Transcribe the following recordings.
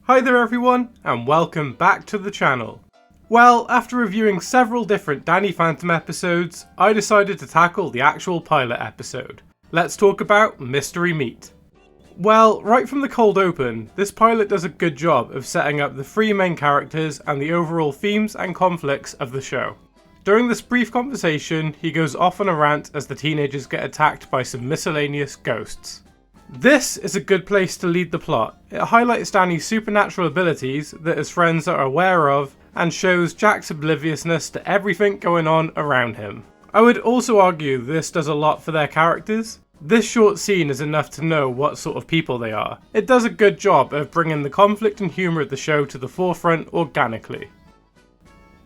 Hi there everyone, and welcome back to the channel. Well, after reviewing several different Danny Phantom episodes, I decided to tackle the actual pilot episode. Let's talk about Mystery Meat. Well, right from the cold open, this pilot does a good job of setting up the three main characters and the overall themes and conflicts of the show. During this brief conversation, he goes off on a rant as the teenagers get attacked by some miscellaneous ghosts. This is a good place to lead the plot. It highlights Danny's supernatural abilities that his friends are aware of and shows Jack's obliviousness to everything going on around him. I would also argue this does a lot for their characters. This short scene is enough to know what sort of people they are. It does a good job of bringing the conflict and humour of the show to the forefront organically.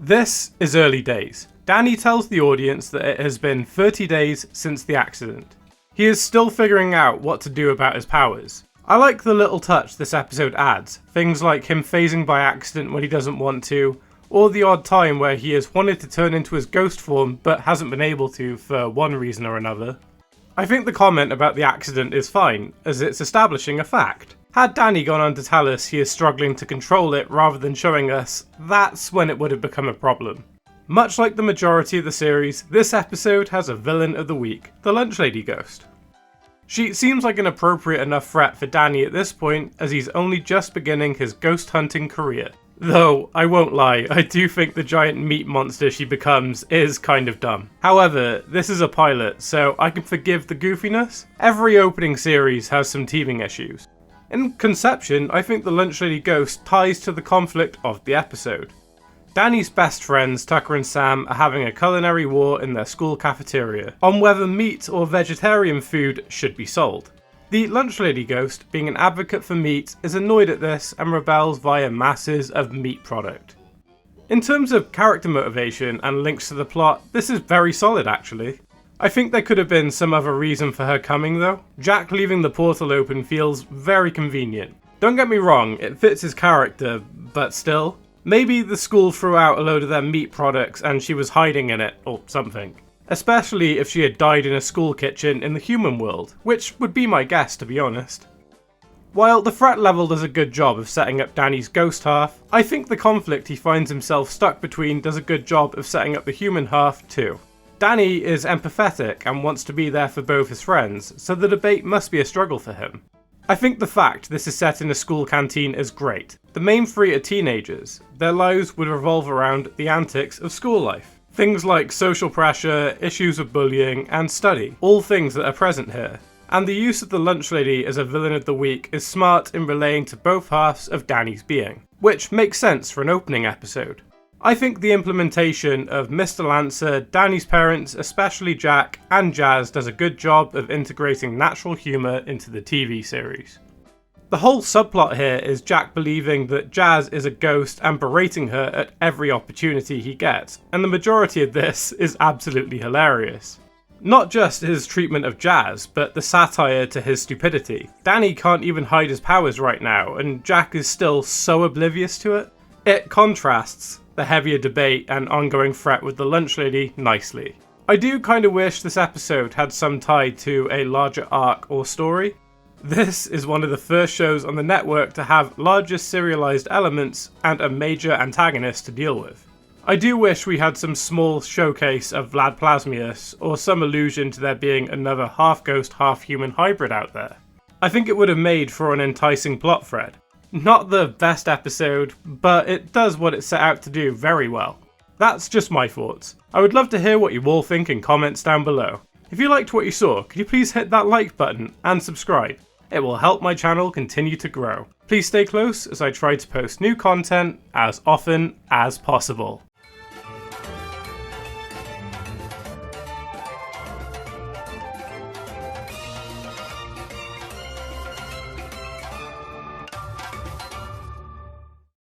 This is early days. Danny tells the audience that it has been 30 days since the accident. He is still figuring out what to do about his powers. I like the little touch this episode adds, things like him phasing by accident when he doesn't want to, or the odd time where he has wanted to turn into his ghost form but hasn't been able to for one reason or another. I think the comment about the accident is fine, as it's establishing a fact. Had Danny gone on to tell us he is struggling to control it rather than showing us, that's when it would have become a problem. Much like the majority of the series, this episode has a villain of the week, the Lunch Lady Ghost. She seems like an appropriate enough threat for Danny at this point, as he's only just beginning his ghost hunting career. Though, I won't lie, I do think the giant meat monster she becomes is kind of dumb. However, this is a pilot, so I can forgive the goofiness. Every opening series has some teething issues. In conception, I think the Lunch Lady Ghost ties to the conflict of the episode. Danny's best friends, Tucker and Sam, are having a culinary war in their school cafeteria on whether meat or vegetarian food should be sold. The Lunch Lady Ghost, being an advocate for meat, is annoyed at this and rebels via masses of meat product. In terms of character motivation and links to the plot, this is very solid actually. I think there could have been some other reason for her coming though. Jack leaving the portal open feels very convenient. Don't get me wrong, it fits his character, but still. Maybe the school threw out a load of their meat products and she was hiding in it, or something. Especially if she had died in a school kitchen in the human world, which would be my guess to be honest. While the threat level does a good job of setting up Danny's ghost half, I think the conflict he finds himself stuck between does a good job of setting up the human half too. Danny is empathetic and wants to be there for both his friends, so the debate must be a struggle for him. I think the fact this is set in a school canteen is great. The main three are teenagers. Their lives would revolve around the antics of school life. Things like social pressure, issues of bullying, and study, all things that are present here. And the use of the Lunch Lady as a villain of the week is smart in relaying to both halves of Danny's being, which makes sense for an opening episode. I think the implementation of Mr. Lancer, Danny's parents, especially Jack, and Jazz does a good job of integrating natural humour into the TV series. The whole subplot here is Jack believing that Jazz is a ghost and berating her at every opportunity he gets, and the majority of this is absolutely hilarious. Not just his treatment of Jazz, but the satire to his stupidity. Danny can't even hide his powers right now, and Jack is still so oblivious to it. It contrasts the heavier debate and ongoing threat with the Lunch Lady nicely. I do kind of wish this episode had some tie to a larger arc or story. This is one of the first shows on the network to have larger serialized elements and a major antagonist to deal with. I do wish we had some small showcase of Vlad Plasmius or some allusion to there being another half-ghost, half-human hybrid out there. I think it would have made for an enticing plot thread. Not the best episode, but it does what it set out to do very well. That's just my thoughts. I would love to hear what you all think in comments down below. If you liked what you saw, could you please hit that like button and subscribe? It will help my channel continue to grow. Please stay close as I try to post new content as often as possible.